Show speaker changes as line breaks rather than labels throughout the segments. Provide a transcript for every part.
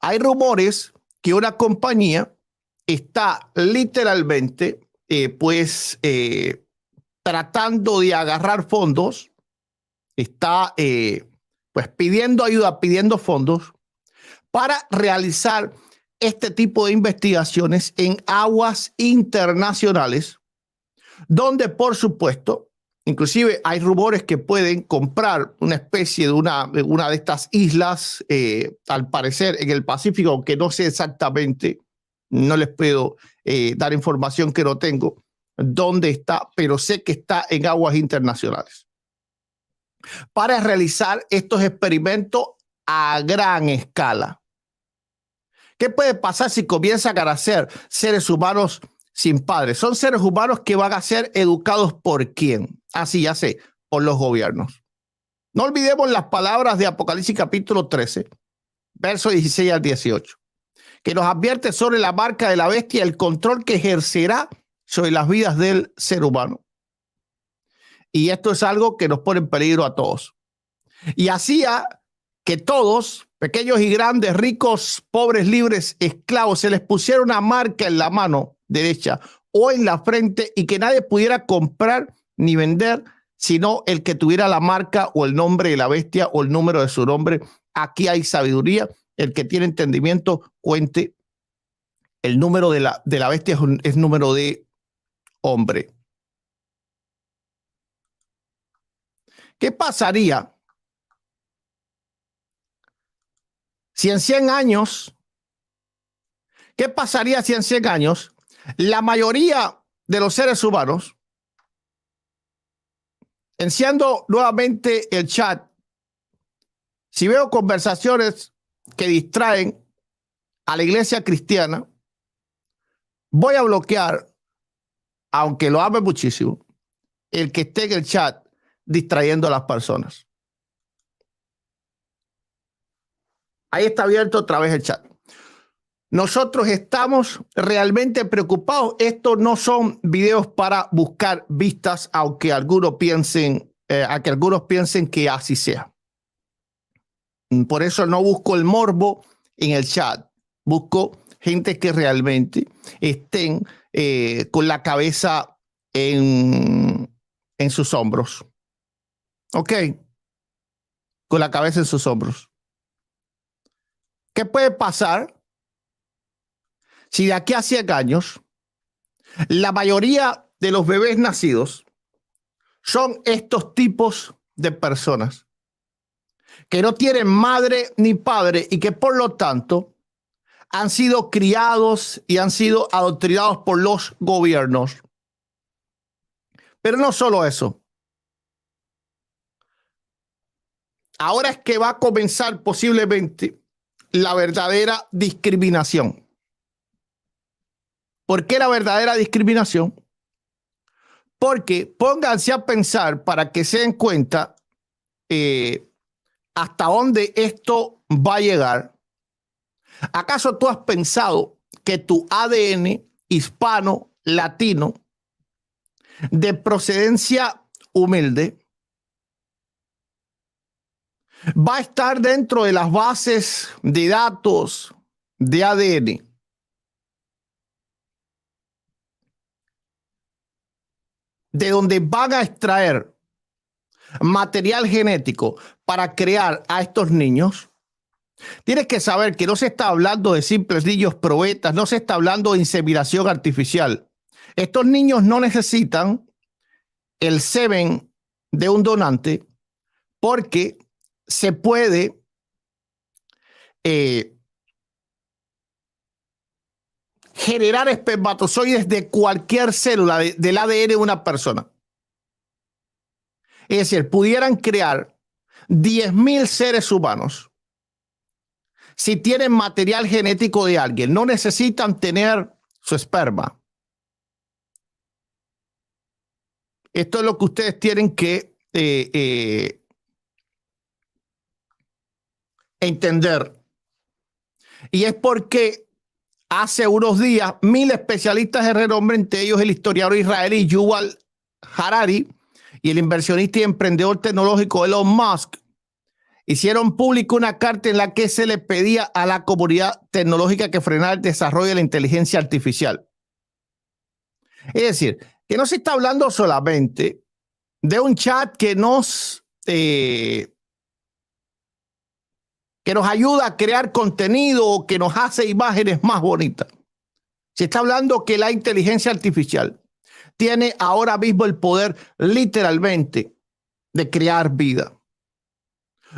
Hay rumores que una compañía está literalmente tratando de agarrar fondos, está pues pidiendo ayuda, pidiendo fondos para realizar este tipo de investigaciones en aguas internacionales, donde por supuesto, inclusive hay rumores que pueden comprar una especie de una de estas islas, al parecer en el Pacífico, aunque no sé exactamente, no les puedo dar información que no tengo, dónde está, pero sé que está en aguas internacionales, para realizar estos experimentos a gran escala. ¿Qué puede pasar si comienzan a nacer seres humanos sin padres? Son seres humanos que van a ser educados ¿por quién? Así ya sé, por los gobiernos. No olvidemos las palabras de Apocalipsis capítulo 13, versos 16 al 18, que nos advierte sobre la marca de la bestia y el control que ejercerá sobre las vidas del ser humano. Y esto es algo que nos pone en peligro a todos. Y hacía que todos, pequeños y grandes, ricos, pobres, libres, esclavos, se les pusiera una marca en la mano derecha o en la frente y que nadie pudiera comprar ni vender, sino el que tuviera la marca o el nombre de la bestia o el número de su nombre. Aquí hay sabiduría. El que tiene entendimiento, cuente. El número de la bestia es número de hombre. ¿Qué pasaría si en 100 años, qué pasaría si en 100 años la mayoría de los seres humanos, enciendo nuevamente el chat, si veo conversaciones que distraen a la iglesia cristiana, voy a bloquear, aunque lo ame muchísimo, el que esté en el chat distrayendo a las personas? Ahí está abierto otra vez el chat. Nosotros estamos realmente preocupados. Estos no son videos para buscar vistas, aunque algunos piensen, que así sea. Por eso no busco el morbo en el chat. Busco gente que realmente estén con la cabeza en sus hombros. ¿Ok? Con la cabeza en sus hombros. ¿Qué puede pasar si de aquí a 100 años la mayoría de los bebés nacidos son estos tipos de personas que no tienen madre ni padre y que por lo tanto han sido criados y han sido adoctrinados por los gobiernos? Pero no solo eso. Ahora es que va a comenzar posiblemente la verdadera discriminación. ¿Por qué la verdadera discriminación? Porque pónganse a pensar para que se den cuenta hasta dónde esto va a llegar. ¿Acaso tú has pensado que tu ADN hispano, latino, de procedencia humilde, va a estar dentro de las bases de datos de ADN de donde van a extraer material genético para crear a estos niños? Tienes que saber que no se está hablando de simples niños probetas, no se está hablando de inseminación artificial. Estos niños no necesitan el semen de un donante porque se puede generar espermatozoides de cualquier célula del ADN de una persona. Es decir, pudieran crear 10,000 seres humanos si tienen material genético de alguien. No necesitan tener su esperma. Esto es lo que ustedes tienen que entender. Y es porque hace unos días 1,000 especialistas de renombre, entre ellos el historiador israelí Yuval Harari y el inversionista y emprendedor tecnológico Elon Musk, hicieron pública una carta en la que se le pedía a la comunidad tecnológica que frenara el desarrollo de la inteligencia artificial. Es decir, que no se está hablando solamente de un chat que nos ayuda a crear contenido o que nos hace imágenes más bonitas. Se está hablando que la inteligencia artificial tiene ahora mismo el poder literalmente de crear vida.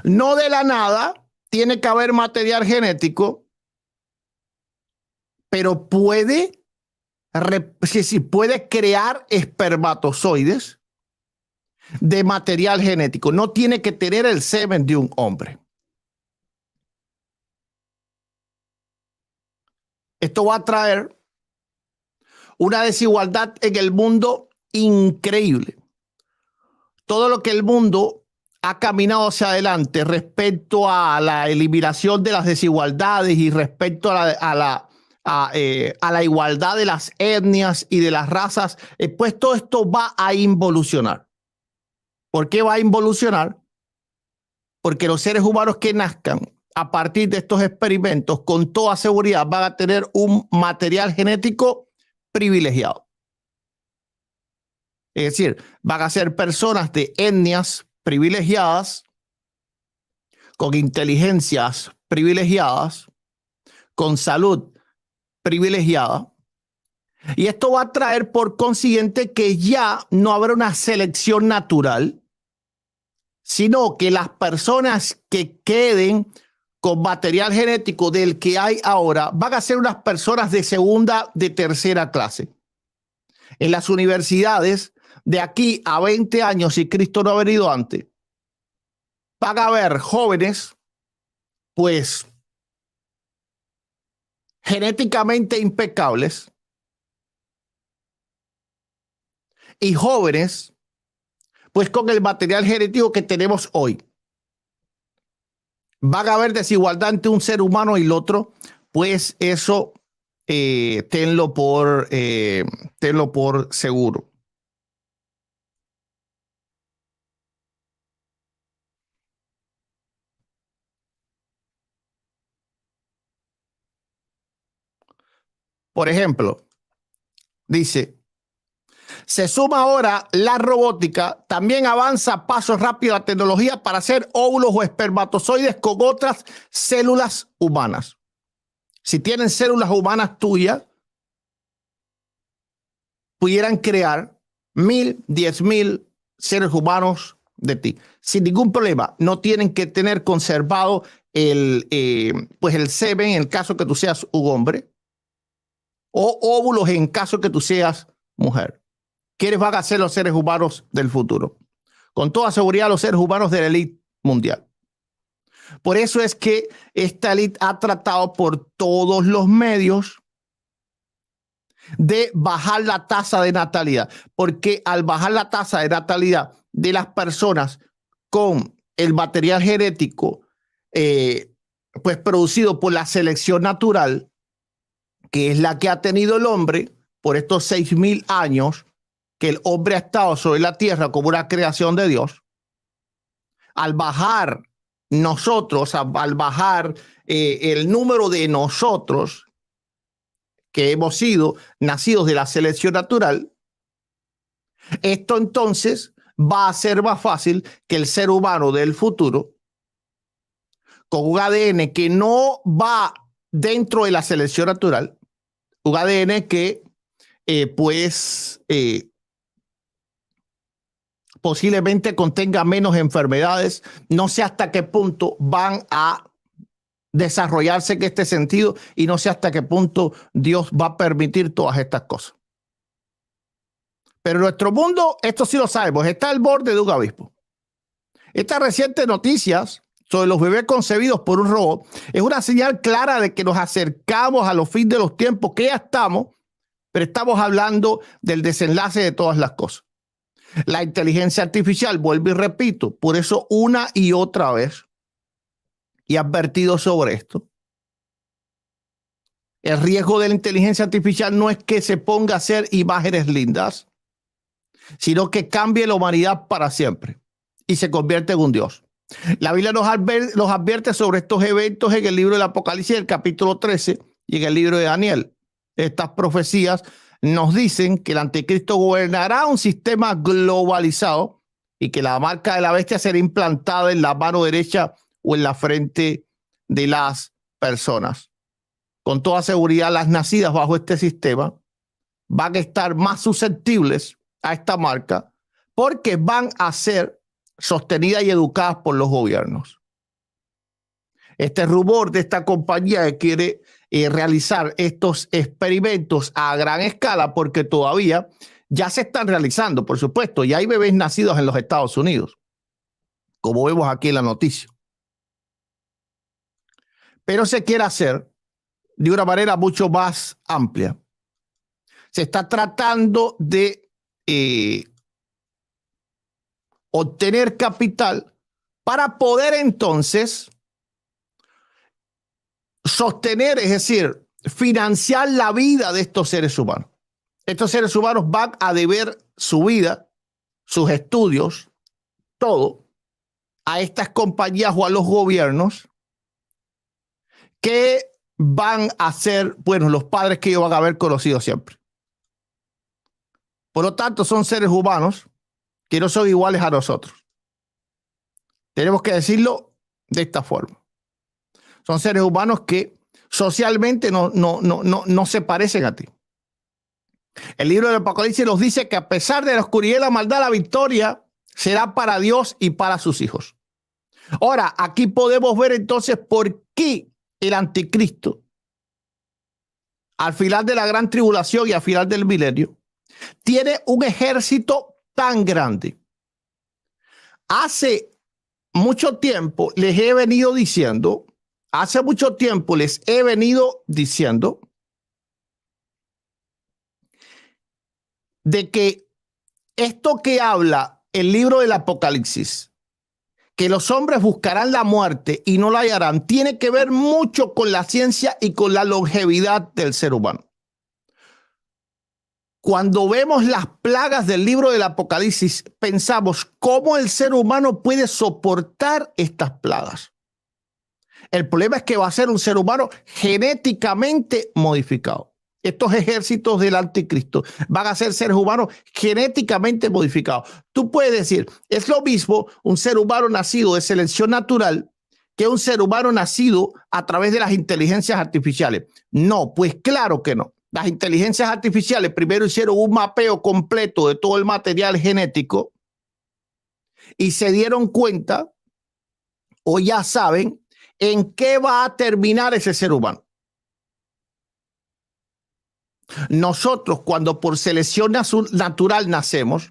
No de la nada, tiene que haber material genético, pero puede crear espermatozoides de material genético. No tiene que tener el semen de un hombre. Esto va a traer una desigualdad en el mundo increíble. Todo lo que el mundo ha caminado hacia adelante respecto a la eliminación de las desigualdades y respecto a la igualdad de las etnias y de las razas, pues todo esto va a involucionar. ¿Por qué va a involucionar? Porque los seres humanos que nazcan a partir de estos experimentos, con toda seguridad, van a tener un material genético privilegiado. Es decir, van a ser personas de etnias privilegiadas, con inteligencias privilegiadas, con salud privilegiada. Y esto va a traer por consiguiente que ya no habrá una selección natural, sino que las personas que queden con material genético del que hay ahora van a ser unas personas de segunda, de tercera clase. En las universidades, de aquí a 20 años, si Cristo no ha venido antes, van a haber jóvenes, pues, genéticamente impecables y jóvenes, pues, con el material genético que tenemos hoy. Van a haber desigualdad entre un ser humano y el otro, pues eso tenlo por seguro. Por ejemplo, dice, se suma ahora la robótica, también avanza a pasos rápidos la tecnología para hacer óvulos o espermatozoides con otras células humanas. Si tienen células humanas tuyas, pudieran crear 1,000, 10,000 seres humanos de ti, sin ningún problema. No tienen que tener conservado el semen en el caso que tú seas un hombre, o óvulos en caso que tú seas mujer. ¿Quiénes van a ser los seres humanos del futuro? Con toda seguridad, los seres humanos de la élite mundial. Por eso es que esta élite ha tratado por todos los medios de bajar la tasa de natalidad, porque al bajar la tasa de natalidad de las personas con el material genético pues producido por la selección natural, que es la que ha tenido el hombre por estos 6,000 años que el hombre ha estado sobre la tierra como una creación de Dios, al bajar nosotros, al bajar el número de nosotros que hemos sido nacidos de la selección natural, esto entonces va a ser más fácil que el ser humano del futuro, con un ADN que no va dentro de la selección natural, un ADN que posiblemente contenga menos enfermedades. No sé hasta qué punto van a desarrollarse en este sentido y no sé hasta qué punto Dios va a permitir todas estas cosas. Pero nuestro mundo, esto sí lo sabemos, está al borde de un abismo. Estas recientes noticias sobre los bebés concebidos por un robot es una señal clara de que nos acercamos a los fines de los tiempos, que ya estamos, pero estamos hablando del desenlace de todas las cosas. La inteligencia artificial, vuelvo y repito, por eso una y otra vez he advertido sobre esto. El riesgo de la inteligencia artificial no es que se ponga a hacer imágenes lindas, sino que cambie la humanidad para siempre y se convierte en un Dios. La Biblia nos advierte sobre estos eventos en el libro del Apocalipsis, el capítulo 13, y en el libro de Daniel. Estas profecías nos dicen que el anticristo gobernará un sistema globalizado y que la marca de la bestia será implantada en la mano derecha o en la frente de las personas. Con toda seguridad, las nacidas bajo este sistema van a estar más susceptibles a esta marca porque van a ser sostenidas y educadas por los gobiernos. Este rumor de esta compañía que quiere realizar estos experimentos a gran escala, porque todavía ya se están realizando, por supuesto, y hay bebés nacidos en los Estados Unidos, como vemos aquí en la noticia. Pero se quiere hacer de una manera mucho más amplia. Se está tratando de obtener capital para poder entonces sostener, es decir, financiar la vida de estos seres humanos. Estos seres humanos van a deber su vida, sus estudios, todo a estas compañías o a los gobiernos que van a ser, bueno, los padres que ellos van a haber conocido siempre. Por lo tanto, son seres humanos que no son iguales a nosotros. Tenemos que decirlo de esta forma. Son seres humanos que socialmente no se parecen a ti. El libro del Apocalipsis nos dice que a pesar de la oscuridad y la maldad, la victoria será para Dios y para sus hijos. Ahora, aquí podemos ver entonces por qué el anticristo, al final de la gran tribulación y al final del milenio, tiene un ejército tan grande. Hace mucho tiempo les he venido diciendo de que esto que habla el libro del Apocalipsis, que los hombres buscarán la muerte y no la hallarán, tiene que ver mucho con la ciencia y con la longevidad del ser humano. Cuando vemos las plagas del libro del Apocalipsis, pensamos cómo el ser humano puede soportar estas plagas. El problema es que va a ser un ser humano genéticamente modificado. Estos ejércitos del anticristo van a ser seres humanos genéticamente modificados. Tú puedes decir, es lo mismo un ser humano nacido de selección natural que un ser humano nacido a través de las inteligencias artificiales. No, pues claro que no. Las inteligencias artificiales primero hicieron un mapeo completo de todo el material genético y se dieron cuenta, o ya saben, en qué va a terminar ese ser humano. Nosotros, cuando por selección natural nacemos,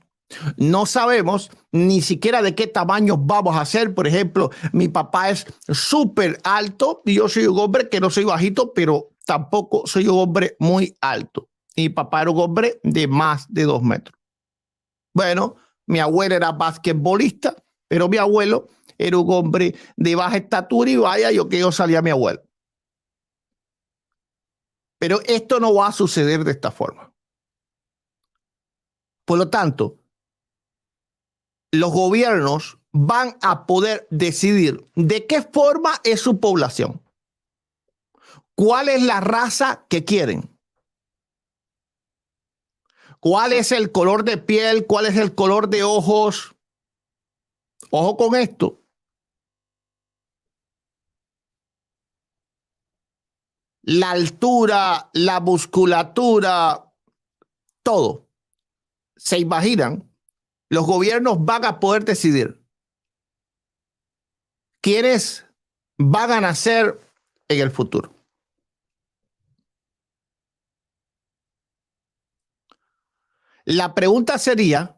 no sabemos ni siquiera de qué tamaño vamos a ser. Por ejemplo, mi papá es súper alto y yo soy un hombre que no soy bajito, pero tampoco soy un hombre muy alto. Y mi papá era un hombre de más de 2 metros. Bueno, mi abuelo era basquetbolista, pero mi abuelo era un hombre de baja estatura y vaya, yo salía a mi abuelo. Pero esto no va a suceder de esta forma. Por lo tanto, los gobiernos van a poder decidir de qué forma es su población, cuál es la raza que quieren, cuál es el color de piel, cuál es el color de ojos. Ojo con esto. La altura, la musculatura, todo. ¿Se imaginan? Los gobiernos van a poder decidir quiénes van a nacer en el futuro. La pregunta sería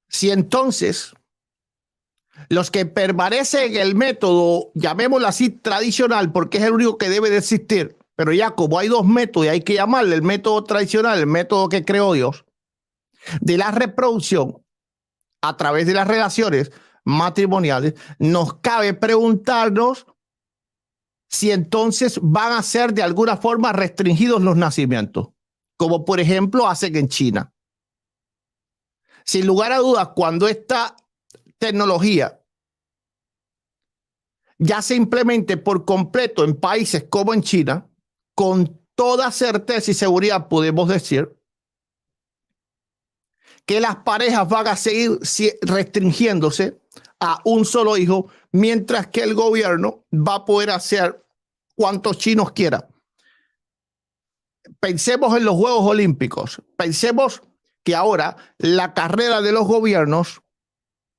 si entonces los que permanecen en el método, llamémoslo así, tradicional, porque es el único que debe de existir, pero ya como hay 2 métodos y hay que llamarle el método tradicional, el método que creó Dios, de la reproducción a través de las relaciones matrimoniales, nos cabe preguntarnos si entonces van a ser de alguna forma restringidos los nacimientos, como por ejemplo hacen en China. Sin lugar a dudas, cuando esta tecnología ya se implemente por completo en países como en China, con toda certeza y seguridad podemos decir que las parejas van a seguir restringiéndose a un solo hijo, mientras que el gobierno va a poder hacer cuantos chinos quiera. Pensemos en los Juegos Olímpicos. Pensemos que ahora la carrera de los gobiernos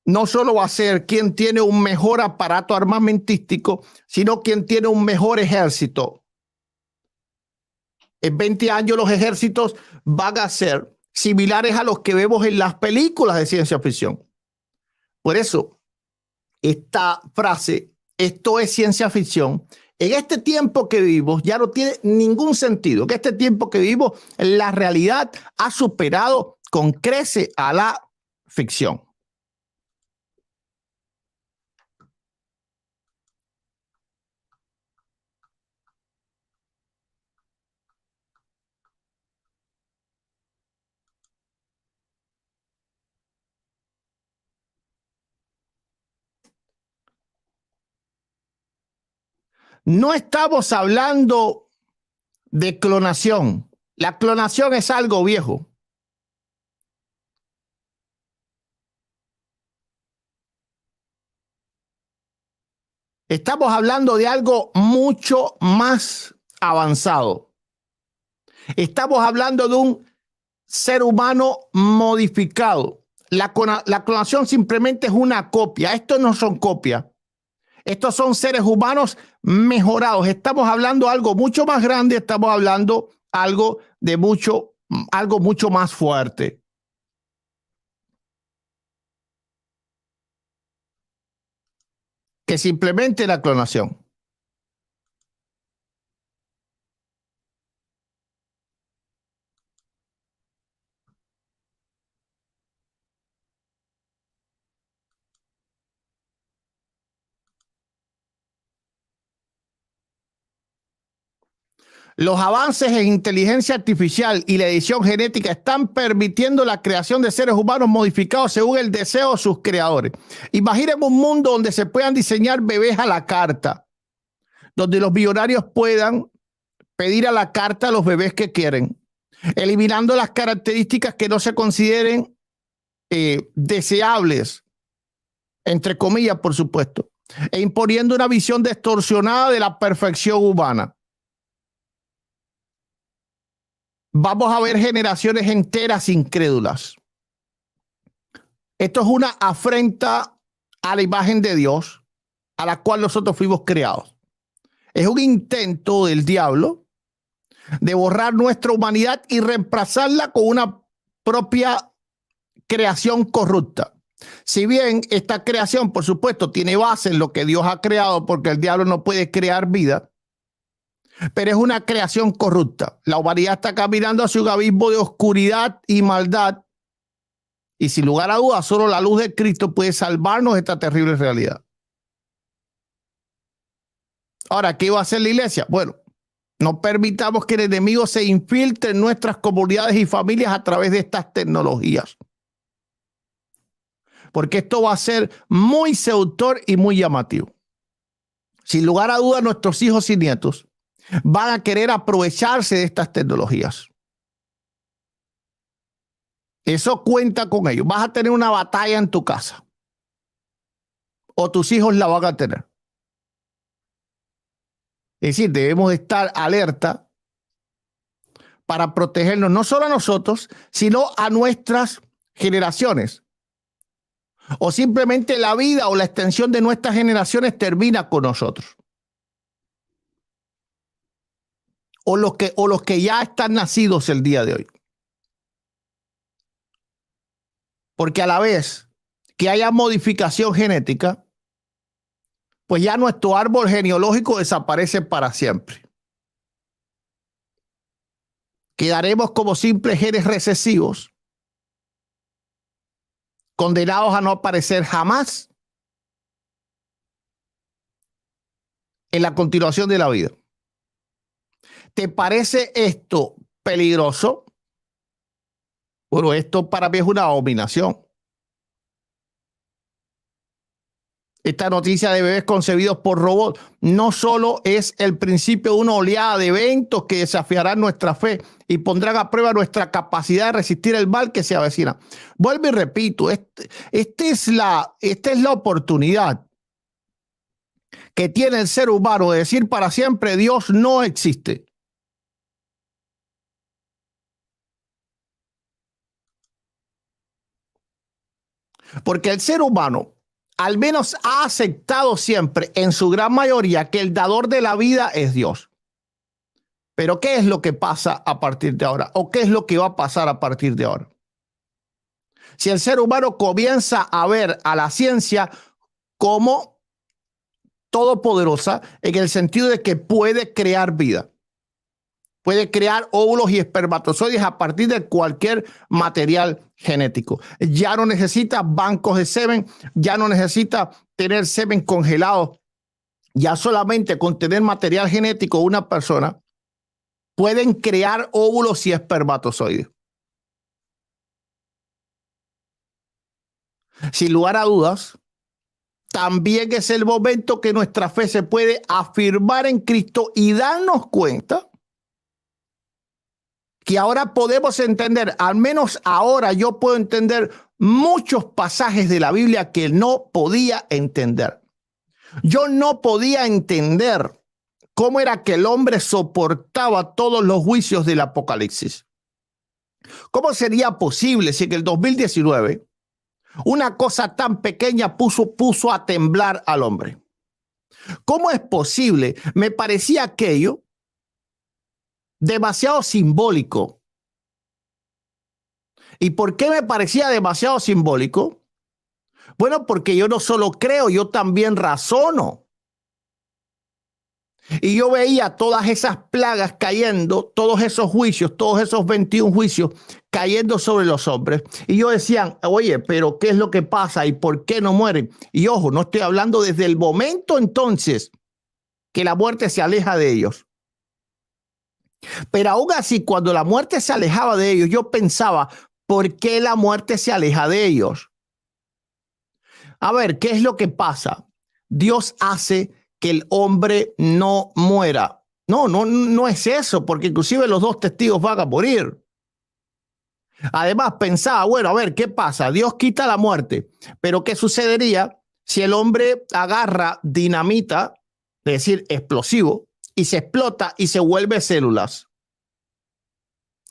no solo va a ser quién tiene un mejor aparato armamentístico, sino quién tiene un mejor ejército. En 20 años los ejércitos van a ser similares a los que vemos en las películas de ciencia ficción. Por eso, esta frase, esto es ciencia ficción, en este tiempo que vivimos ya no tiene ningún sentido. En este tiempo que vivimos, la realidad ha superado con crece a la ficción. No estamos hablando de clonación. La clonación es algo viejo. Estamos hablando de algo mucho más avanzado. Estamos hablando de un ser humano modificado. La clonación simplemente es una copia. Estos no son copias. Estos son seres humanos mejorados. Estamos hablando de algo mucho más grande. Estamos hablando algo mucho más fuerte. Que simplemente la clonación. Los avances en inteligencia artificial y la edición genética están permitiendo la creación de seres humanos modificados según el deseo de sus creadores. Imaginen un mundo donde se puedan diseñar bebés a la carta, donde los millonarios puedan pedir a la carta a los bebés que quieren, eliminando las características que no se consideren deseables, entre comillas, por supuesto, e imponiendo una visión distorsionada de la perfección humana. Vamos a ver generaciones enteras incrédulas. Esto es una afrenta a la imagen de Dios, a la cual nosotros fuimos creados. Es un intento del diablo de borrar nuestra humanidad y reemplazarla con una propia creación corrupta. Si bien esta creación, por supuesto, tiene base en lo que Dios ha creado, porque el diablo no puede crear vida, pero es una creación corrupta. La humanidad está caminando hacia un abismo de oscuridad y maldad, y sin lugar a dudas, solo la luz de Cristo puede salvarnos de esta terrible realidad. Ahora, ¿qué va a hacer la iglesia? Bueno, no permitamos que el enemigo se infiltre en nuestras comunidades y familias a través de estas tecnologías, porque esto va a ser muy seductor y muy llamativo. Sin lugar a dudas, nuestros hijos y nietos van a querer aprovecharse de estas tecnologías. Eso cuenta con ello. Vas a tener una batalla en tu casa, o tus hijos la van a tener. Es decir, debemos estar alerta para protegernos no solo a nosotros, sino a nuestras generaciones. O simplemente la vida o la extensión de nuestras generaciones termina con nosotros. O los que ya están nacidos el día de hoy. Porque a la vez que haya modificación genética, pues ya nuestro árbol genealógico desaparece para siempre. Quedaremos como simples genes recesivos, condenados a no aparecer jamás en la continuación de la vida. ¿Te parece esto peligroso? Bueno, esto para mí es una abominación. Esta noticia de bebés concebidos por robots no solo es el principio de una oleada de eventos que desafiarán nuestra fe y pondrán a prueba nuestra capacidad de resistir el mal que se avecina. Vuelvo y repito, esta es la oportunidad que tiene el ser humano de decir para siempre: Dios no existe. Porque el ser humano al menos ha aceptado siempre, en su gran mayoría, que el dador de la vida es Dios. Pero ¿qué es lo que pasa a partir de ahora? ¿O qué es lo que va a pasar a partir de ahora? Si el ser humano comienza a ver a la ciencia como todopoderosa, en el sentido de que puede crear vida, puede crear óvulos y espermatozoides a partir de cualquier material genético. Ya no necesita bancos de semen, ya no necesita tener semen congelado. Ya solamente con tener material genético de una persona pueden crear óvulos y espermatozoides. Sin lugar a dudas, también es el momento que nuestra fe se puede afirmar en Cristo y darnos cuenta que ahora podemos entender, al menos ahora yo puedo entender muchos pasajes de la Biblia que no podía entender. Yo no podía entender cómo era que el hombre soportaba todos los juicios del Apocalipsis. ¿Cómo sería posible si en el 2019 una cosa tan pequeña puso a temblar al hombre? ¿Cómo es posible? Me parecía aquello demasiado simbólico. ¿Y por qué me parecía demasiado simbólico? Bueno, porque yo no solo creo, yo también razono. Y yo veía todas esas plagas cayendo, todos esos juicios, todos esos 21 juicios cayendo sobre los hombres. Y yo decía, oye, pero ¿qué es lo que pasa y por qué no mueren? Y ojo, no estoy hablando desde el momento entonces que la muerte se aleja de ellos. Pero aún así, cuando la muerte se alejaba de ellos, yo pensaba, ¿por qué la muerte se aleja de ellos? A ver, ¿qué es lo que pasa? Dios hace que el hombre no muera. No es eso, porque inclusive los dos testigos van a morir. Además, pensaba, bueno, a ver, ¿qué pasa? Dios quita la muerte, pero ¿qué sucedería si el hombre agarra dinamita, es decir, explosivo, y se explota y se vuelve células?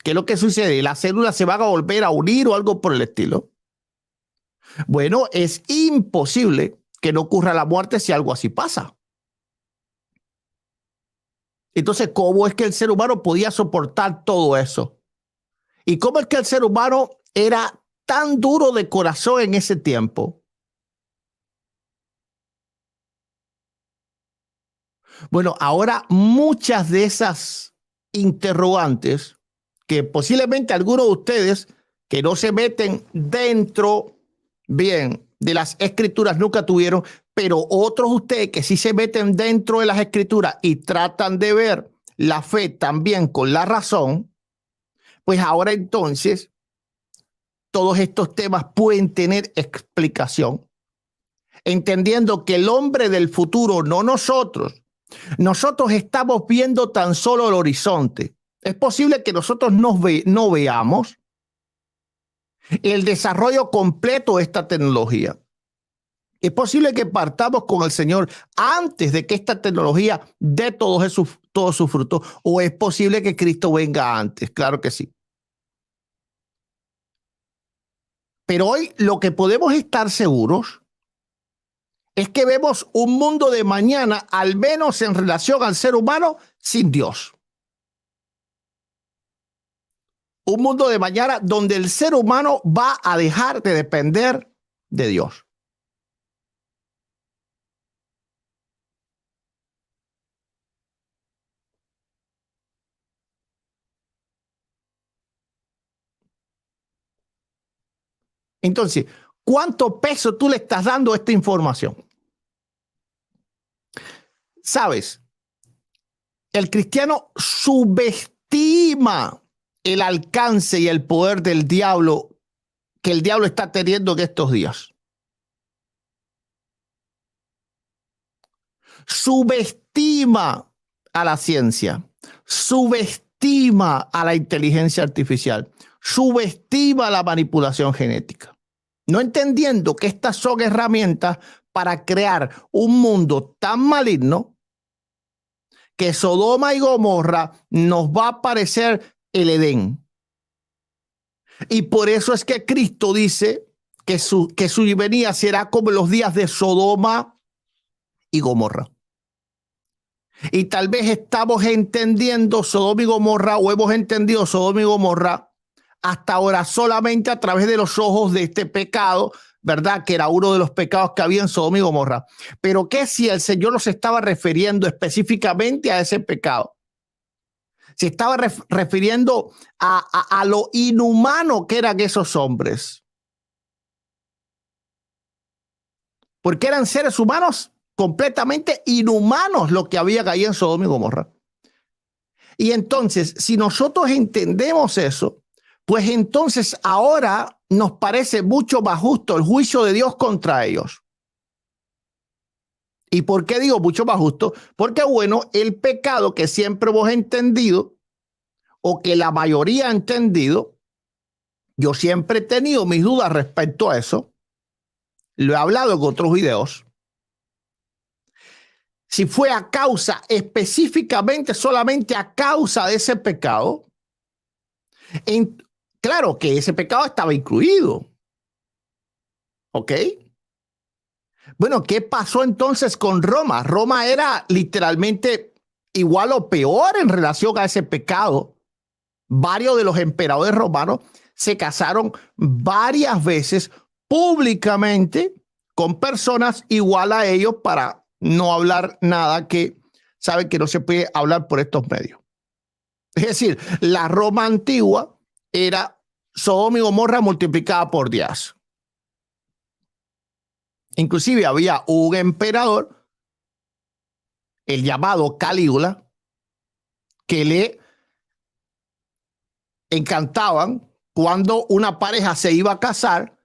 ¿Qué es lo que sucede? ¿Las células se van a volver a unir o algo por el estilo? Bueno, es imposible que no ocurra la muerte si algo así pasa. Entonces, ¿cómo es que el ser humano podía soportar todo eso? ¿Y cómo es que el ser humano era tan duro de corazón en ese tiempo? Bueno, ahora muchas de esas interrogantes que posiblemente algunos de ustedes que no se meten dentro bien de las escrituras nunca tuvieron, pero otros de ustedes que sí se meten dentro de las escrituras y tratan de ver la fe también con la razón, pues ahora entonces todos estos temas pueden tener explicación, entendiendo que el hombre del futuro, no nosotros estamos viendo tan solo el horizonte. Es posible que nosotros no veamos el desarrollo completo de esta tecnología. Es posible que partamos con el Señor antes de que esta tecnología dé todo su fruto, o es posible que Cristo venga antes, claro que sí. Pero hoy lo que podemos estar seguros es que vemos un mundo de mañana, al menos en relación al ser humano, sin Dios. Un mundo de mañana donde el ser humano va a dejar de depender de Dios. Entonces, ¿cuánto peso tú le estás dando a esta información? Sabes, el cristiano subestima el alcance y el poder del diablo que el diablo está teniendo en estos días. subestima a la ciencia, subestima a la inteligencia artificial, subestima la manipulación genética, no entendiendo que estas son herramientas para crear un mundo tan maligno que Sodoma y Gomorra nos va a parecer el Edén. Y por eso es que Cristo dice que su venida será como los días de Sodoma y Gomorra. Y tal vez estamos entendiendo Sodoma y Gomorra, o hemos entendido Sodoma y Gomorra hasta ahora solamente a través de los ojos de este pecado, ¿verdad? Que era uno de los pecados que había en Sodoma y Gomorra. Pero ¿qué si el Señor nos estaba refiriendo específicamente a ese pecado? Se estaba refiriendo a lo inhumano que eran esos hombres. Porque eran seres humanos completamente inhumanos lo que había ahí en Sodoma y Gomorra. Y entonces, si nosotros entendemos eso, pues entonces ahora nos parece mucho más justo el juicio de Dios contra ellos. ¿Y por qué digo mucho más justo? Porque, bueno, el pecado que siempre hemos entendido, o que la mayoría ha entendido, yo siempre he tenido mis dudas respecto a eso, lo he hablado en otros videos, si fue a causa, específicamente solamente a causa de ese pecado, claro que ese pecado estaba incluido. ¿Ok? Bueno, ¿qué pasó entonces con Roma? Roma era literalmente igual o peor en relación a ese pecado. Varios de los emperadores romanos se casaron varias veces públicamente con personas igual a ellos para no hablar nada que saben que no se puede hablar por estos medios. Es decir, la Roma antigua era Sodoma y Gomorra multiplicada por 10. Inclusive había un emperador, el llamado Calígula, que le encantaban cuando una pareja se iba a casar.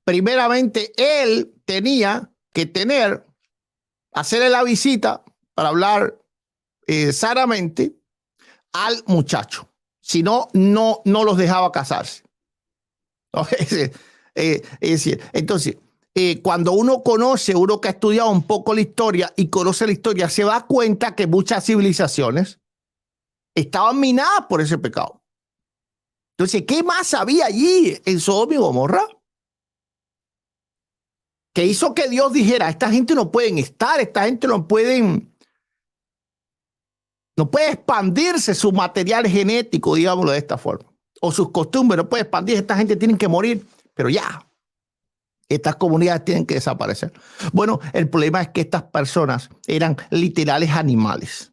Primeramente, él tenía que hacerle la visita para hablar sanamente al muchacho. Si no, no los dejaba casarse. Es decir, entonces, cuando uno que ha estudiado un poco la historia y conoce la historia, se da cuenta que muchas civilizaciones estaban minadas por ese pecado. Entonces, ¿qué más había allí en Sodoma y Gomorra? Que hizo que Dios dijera, esta gente no pueden estar, esta gente no puede expandirse su material genético, digámoslo de esta forma, o sus costumbres, no puede expandirse, esta gente tiene que morir, pero ya, estas comunidades tienen que desaparecer. Bueno, el problema es que estas personas eran literales animales.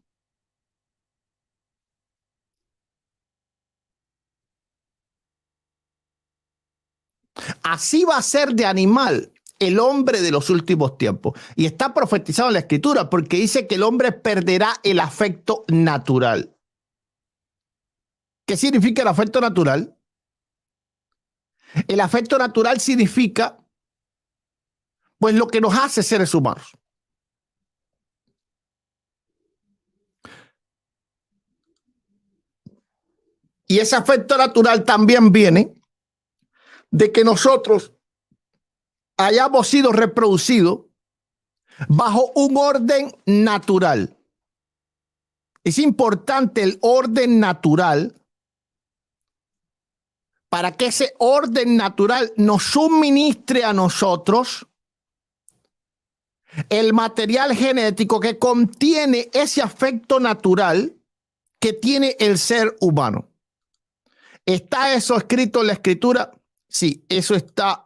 Así va a ser de animal el hombre de los últimos tiempos. Y está profetizado en la Escritura porque dice que el hombre perderá el afecto natural. ¿Qué significa el afecto natural? El afecto natural significa, pues, lo que nos hace seres humanos. Y ese afecto natural también viene de que nosotros hayamos sido reproducidos bajo un orden natural. Es importante el orden natural para que ese orden natural nos suministre a nosotros el material genético que contiene ese afecto natural que tiene el ser humano. ¿Está eso escrito en la Escritura? Sí, eso está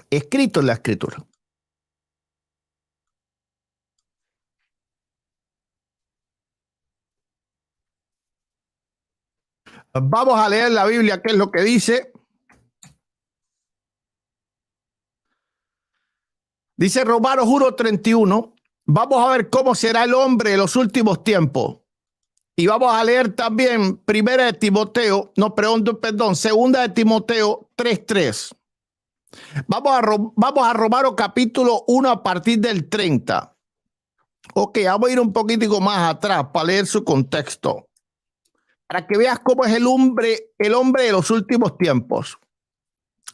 escrito en la Escritura. Vamos a leer la Biblia, qué es lo que dice. Dice Romanos 1:31. Vamos a ver cómo será el hombre en los últimos tiempos. Y vamos a leer también Segunda de Timoteo 3:3. Vamos a Romanos capítulo 1 a partir del 30. Ok, vamos a ir un poquitico más atrás para leer su contexto, para que veas cómo es el hombre de los últimos tiempos.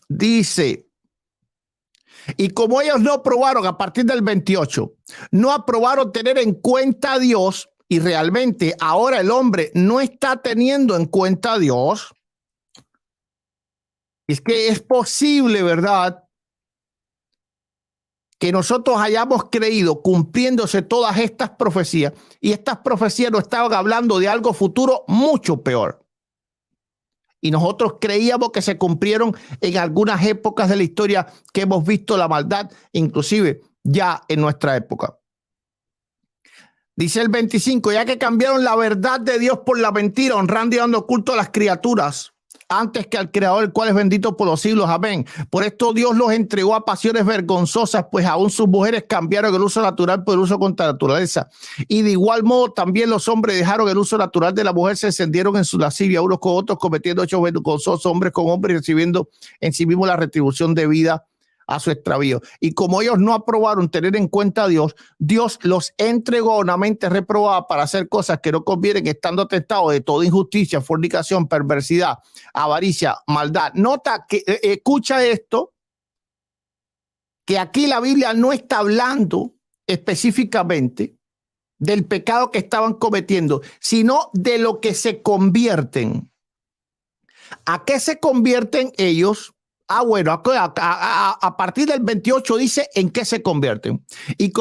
Dice, y como ellos no aprobaron a partir del 28, no aprobaron tener en cuenta a Dios, y realmente ahora el hombre no está teniendo en cuenta a Dios. Es que es posible, ¿verdad?, que nosotros hayamos creído cumpliéndose todas estas profecías, y estas profecías nos estaban hablando de algo futuro mucho peor. Y nosotros creíamos que se cumplieron en algunas épocas de la historia que hemos visto la maldad, inclusive ya en nuestra época. Dice el 25, ya que cambiaron la verdad de Dios por la mentira, honrando y dando culto a las criaturas antes que al Creador, el cual es bendito por los siglos. Amén. Por esto Dios los entregó a pasiones vergonzosas, pues aún sus mujeres cambiaron el uso natural por el uso contra la naturaleza. Y de igual modo también los hombres dejaron el uso natural de la mujer, se encendieron en su lascivia unos con otros, cometiendo hechos vergonzosos, hombres con hombres, recibiendo en sí mismo la retribución debida a su extravío. Y como ellos no aprobaron tener en cuenta a Dios, Dios los entregó a una mente reprobada para hacer cosas que no convienen, estando atestados de toda injusticia, fornicación, perversidad, avaricia, maldad. Nota que, escucha esto, que aquí la Biblia no está hablando específicamente del pecado que estaban cometiendo, sino de lo que se convierten. ¿A qué se convierten ellos? Bueno, a partir del 28 dice en qué se convierten. Y